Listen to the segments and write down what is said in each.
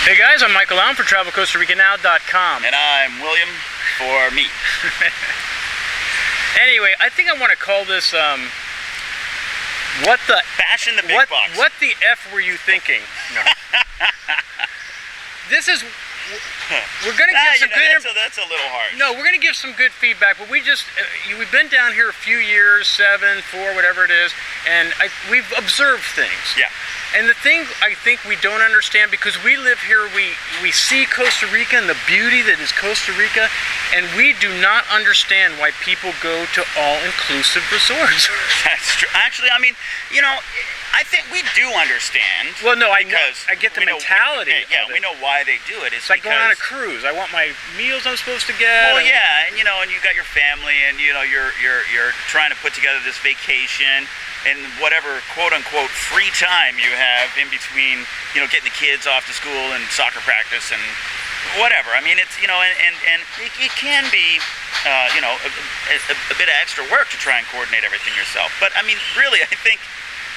Hey guys, I'm Michael Allen for TravelCostaRicaNow.com. And I'm William for me. Anyway, I think I want to call this, what the... Fashion the big box. What the F were you thinking? No. This is... We're going to give some good... That's a little harsh. No, we're going to give some good feedback, but we've been down here a few years, 7, 4, whatever it is, and we've observed things. Yeah. And the thing I think we don't understand, because we live here, we see Costa Rica and the beauty that is Costa Rica, and we do not understand why people go to all-inclusive resorts. That's true. Actually, I mean, you know, I think we do understand. Well, no, I get the mentality. We know why they do it. It's like going on a cruise. I want my meals I'm supposed to get. Well, yeah, and you know, and you got your family, and you know, you're trying to put together this vacation. And whatever quote-unquote free time you have in between, you know, getting the kids off to school and soccer practice and whatever. I mean, it's, you know, and it can be, you know, a bit of extra work to try and coordinate everything yourself. But I mean, really, I think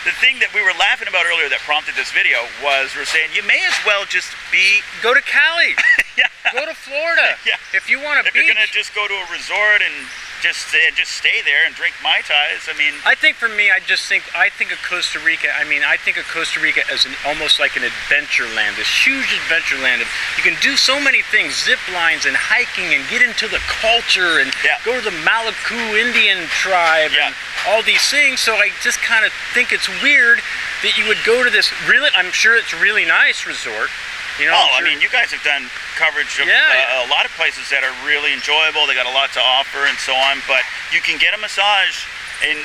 the thing that we were laughing about earlier that prompted this video was we're saying you may as well just go to Cali. Yeah. Go to Florida. Yeah. If you want to If you're going to just go to a resort and just stay there and drink Mai Tais, I mean... I think for me, I think of Costa Rica, I think of Costa Rica as almost like an adventure land, this huge adventure land. You can do so many things, zip lines and hiking and get into the culture and go to the Malacu Indian tribe and all these things. So I just kind of think it's weird that you would go to this really, I'm sure it's a really nice resort. You know, I mean, you guys have done coverage of a lot of places that are really enjoyable. They got a lot to offer and so on. But you can get a massage in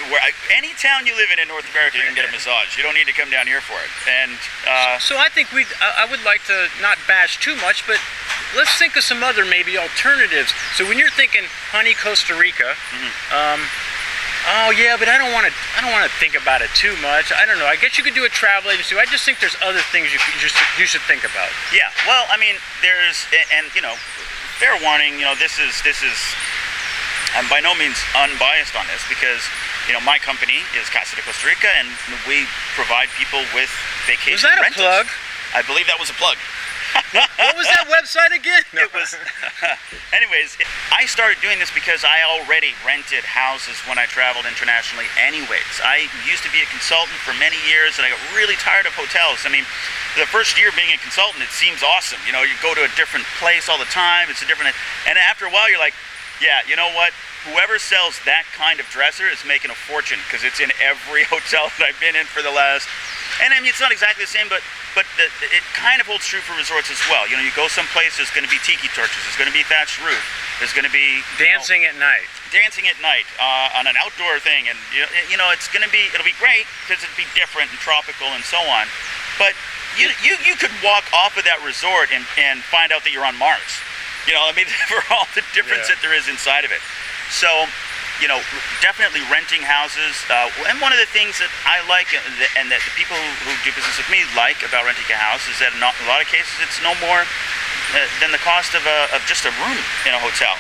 any town you live in North America. You can get a massage. You don't need to come down here for it. And so I think I would like to not bash too much, but let's think of some other maybe alternatives. So when you're thinking Honey Costa Rica, oh yeah, but I don't want to think about it too much. I don't know. I guess you could do a travel agency. I just think there's other things you should think about. Yeah. Well, I mean, and you know, fair warning. You know, this is. I'm by no means unbiased on this because you know my company is Costa Rica, and we provide people with vacation rentals. Was that a plug? I believe that was a plug. What was that website again? No. It was. Anyways, I started doing this because I already rented houses when I traveled internationally. Anyways, I used to be a consultant for many years, and I got really tired of hotels. I mean, the first year being a consultant, it seems awesome. You know, you go to a different place all the time. It's a different, and after a while, you're like, yeah, you know what? Whoever sells that kind of dresser is making a fortune because it's in every hotel that I've been in for the last. And I mean, it's not exactly the same, but it kind of holds true for resorts as well. You know, you go someplace, there's going to be tiki torches, there's going to be thatched roof, there's going to be dancing at night. Dancing at night on an outdoor thing, and you know, it'll be great because it'll be different and tropical and so on. But you could walk off of that resort and find out that you're on Mars. You know, I mean, for all the difference that there is inside of it. So, you know, definitely renting houses. And one of the things that I like and that the people who do business with me like about renting a house is that in a lot of cases it's no more than the cost of just a room in a hotel.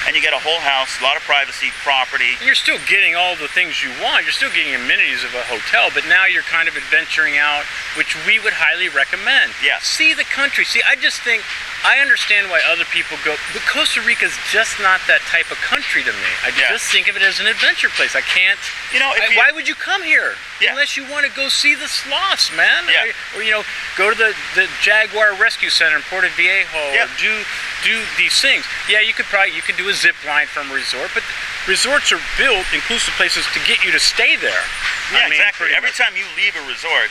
And you get a whole house, a lot of privacy, property. You're still getting all the things you want. You're still getting amenities of a hotel, but now you're kind of adventuring out, which we would highly recommend. Yeah. See the country. See, I just think, I understand why other people go, but Costa Rica's just not that type of country to me. I just think of it as an adventure place. I can't, you know, why would you come here? Unless you want to go see the sloths, man. Yeah. Or you know, go to the Jaguar Rescue Center in Puerto Viejo, or do these things. Yeah, you could do a zip line from a resort, but resorts are built, inclusive places, to get you to stay there. Yeah, exactly. Every time you leave a resort,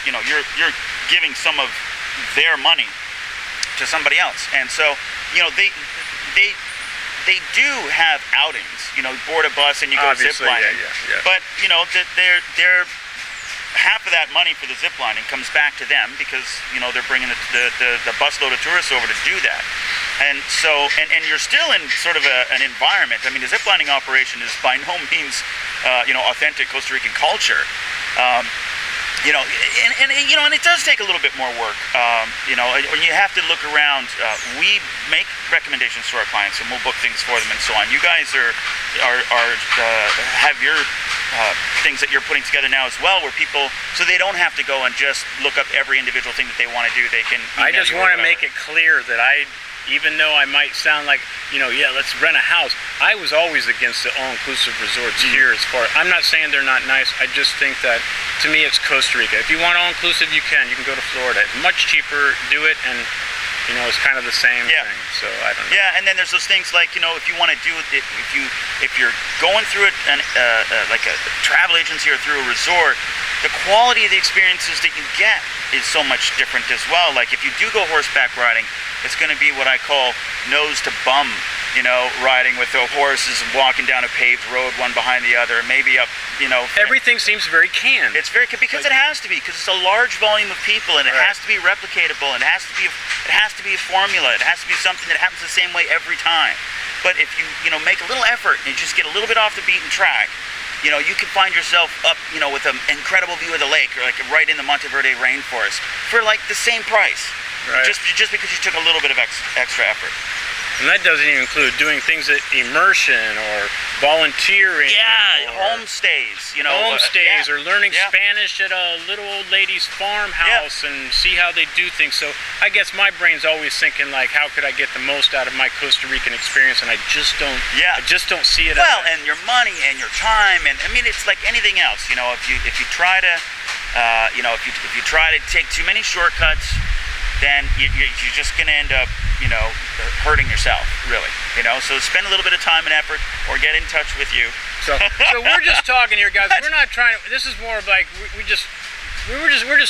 you know, you're giving some of their money to somebody else, and so you know they do have outings. You know, board a bus and you go zip lining. Yeah. But you know they're half of that money for the zip lining comes back to them because you know they're bringing the busload of tourists over to do that. And so, and you're still in sort of an environment. I mean, the ziplining operation is by no means, you know, authentic Costa Rican culture. You know, and you know, and it does take a little bit more work. You know, when you have to look around, we make recommendations to our clients, and we'll book things for them and so on. You guys have your things that you're putting together now as well, where people, so they don't have to go and just look up every individual thing that they want to do. They can. I just want to make it clear that even though I might sound like, yeah, let's rent a house, I was always against the all-inclusive resorts here. As far, I'm not saying they're not nice. I just think that, to me, it's Costa Rica. If you want all-inclusive, you can go to Florida. It's much cheaper. Do it, and it's kind of the same thing. So I don't know. Yeah, and then there's those things like, if you want to do it, if you're going through it like a travel agency or through a resort, the quality of the experiences that you get is so much different as well. Like if you do go horseback riding, it's going to be what I call nose to bum, riding with the horses and walking down a paved road, one behind the other, maybe up, Everything seems very canned. It's very, because it has to be, because it's a large volume of people, and it has to be replicatable, and it has to be a formula. It has to be something that happens the same way every time. But if you, make a little effort and you just get a little bit off the beaten track, you can find yourself up, with an incredible view of the lake, or like right in the Monteverde rainforest for like the same price. Right. Just because you took a little bit of extra effort. And that doesn't even include doing things at immersion or volunteering. Yeah, homestays. Homestays or learning Spanish at a little old lady's farmhouse and see how they do things. So I guess my brain's always thinking like, how could I get the most out of my Costa Rican experience? And I just don't. Yeah. I just don't see it. Well, and your money and your time, and I mean, it's like anything else. If you try to, if you try to take too many shortcuts, then you're just going to end up, hurting yourself, really. So spend a little bit of time and effort, or get in touch with you. So we're just talking here, guys. We're not trying to. This is more of like we're just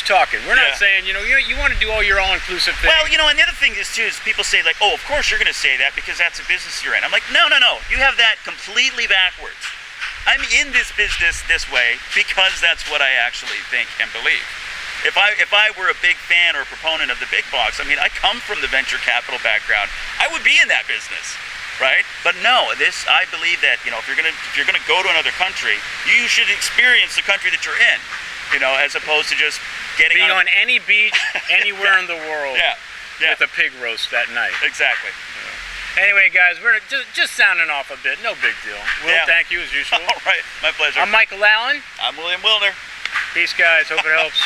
talking. We're not saying you want to do all your all-inclusive thing. Well, and the other thing is too is people say like, oh, of course you're going to say that because that's a business you're in. I'm like, no. You have that completely backwards. I'm in this business this way because that's what I actually think and believe. If I were a big fan or proponent of the big box, I mean, I come from the venture capital background, I would be in that business, right? But no, I believe that, if you're gonna go to another country, you should experience the country that you're in, as opposed to just getting on any beach anywhere in the world with a pig roast that night. Exactly. Anyway, guys, we're just sounding off a bit. No big deal. Will, thank you as usual. All right, my pleasure. I'm Michael Allen. I'm William Wilner. Peace, guys. Hope it helps.